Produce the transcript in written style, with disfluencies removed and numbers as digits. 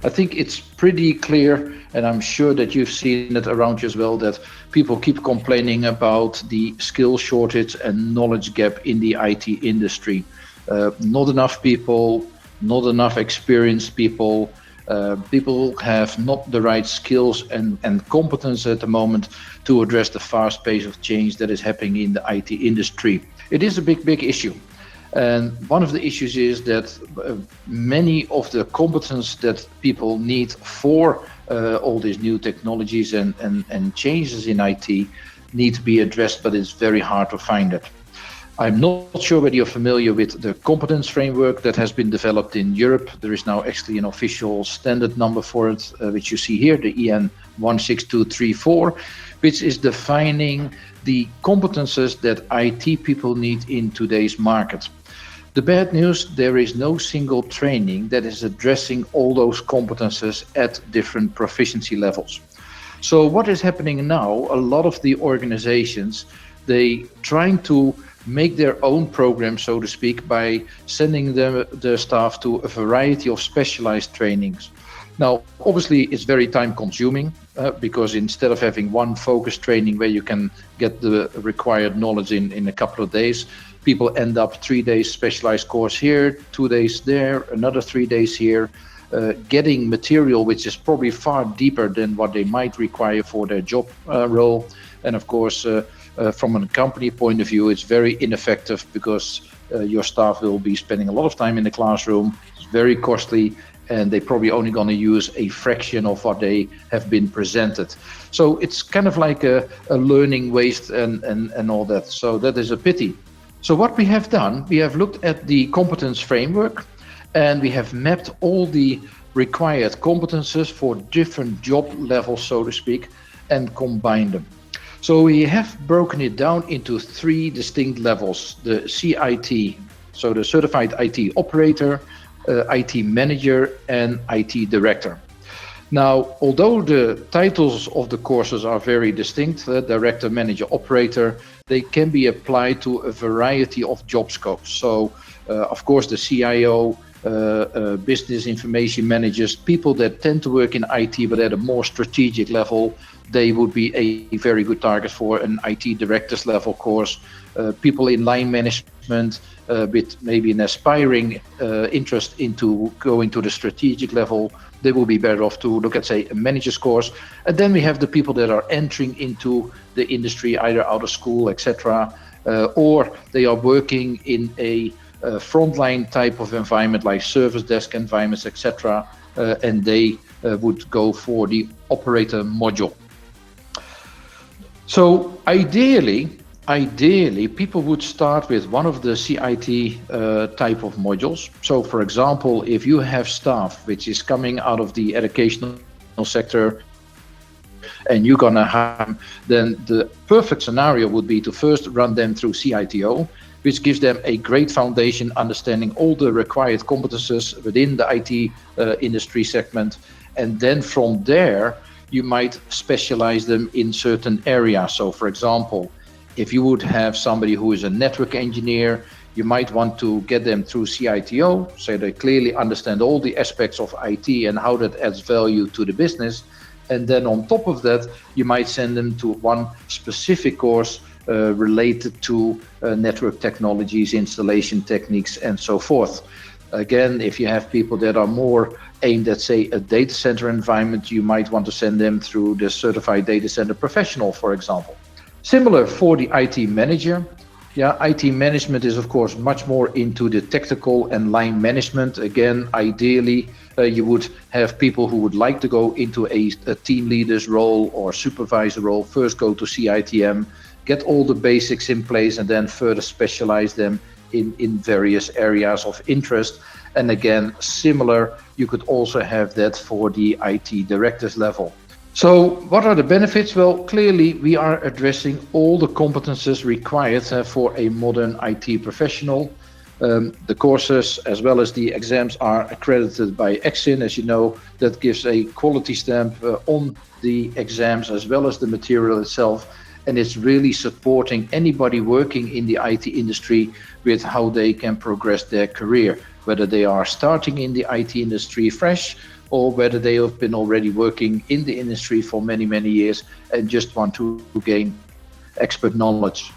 I think it's pretty clear, and I'm sure that you've seen it around you as well, that people keep complaining about the skill shortage and knowledge gap in the IT industry. Not enough people, not enough experienced people. People have not the right skills and competence at the moment to address the fast pace of change that is happening in the IT industry. It is a big issue. And one of the issues is that many of the competence that people need for all these new technologies and changes in IT need to be addressed, but it's very hard to find it. I'm not sure whether you're familiar with the competence framework that has been developed in Europe. There is now actually an official standard number for it, which you see here, the EN 16234, which is defining the competences that IT people need in today's market. The bad news, there is no single training that is addressing all those competences at different proficiency levels. So what is happening now, a lot of the organizations, they trying to make their own program, so to speak, by sending their staff to a variety of specialized trainings. Now, obviously, it's very time consuming because instead of having one focused training where you can get the required knowledge in a couple of days, people end up 3 days specialized course here, 2 days there, another 3 days here, getting material which is probably far deeper than what they might require for their job role. And of course, from a company point of view, it's very ineffective because your staff will be spending a lot of time in the classroom. It's very costly, and they're probably only going to use a fraction of what they have been presented. So it's kind of like a learning waste and all that. So that is a pity. So what we have done, we have looked at the competence framework, and we have mapped all the required competences for different job levels, so to speak, and combined them. So we have broken it down into 3 distinct levels: the CIT, so the Certified IT Operator, IT Manager, and IT Director. Now, although the titles of the courses are very distinct, Director, Manager, Operator, they can be applied to a variety of job scopes. So, of course, the CIO, business information managers, people that tend to work in IT but at a more strategic level, they would be a very good target for an IT director's level course. People in line management with maybe an aspiring interest into going to the strategic level, they will be better off to look at, say, a manager's course. And then we have the people that are entering into the industry, either out of school, etc., or they are working in a frontline type of environment like service desk environments, etc., and they would go for the operator module. So ideally, people would start with one of the CIT type of modules. So for example, if you have staff which is coming out of the educational sector and you're gonna have, then the perfect scenario would be to first run them through CITO, which gives them a great foundation, understanding all the required competences within the IT industry segment. And then from there, you might specialize them in certain areas. So for example, if you would have somebody who is a network engineer, you might want to get them through CITO, so they clearly understand all the aspects of IT and how that adds value to the business. And then on top of that, you might send them to one specific course related to network technologies, installation techniques, and so forth. Again, if you have people that are more aimed at, say, a data center environment, you might want to send them through the Certified Data Center Professional, for example. Similar for the IT Manager. Yeah, IT management is, of course, much more into the technical and line management. Again, ideally, you would have people who would like to go into a team leader's role or supervisor role, first go to CITM, get all the basics in place, and then further specialize them in various areas of interest. And again, similar, you could also have that for the IT director's level. So what are the benefits? Well, clearly we are addressing all the competences required for a modern IT professional. The courses as well as the exams are accredited by EXIN, as you know. That gives a quality stamp on the exams as well as the material itself. And it's really supporting anybody working in the IT industry with how they can progress their career, whether they are starting in the IT industry fresh or whether they have been already working in the industry for many, many years and just want to gain expert knowledge.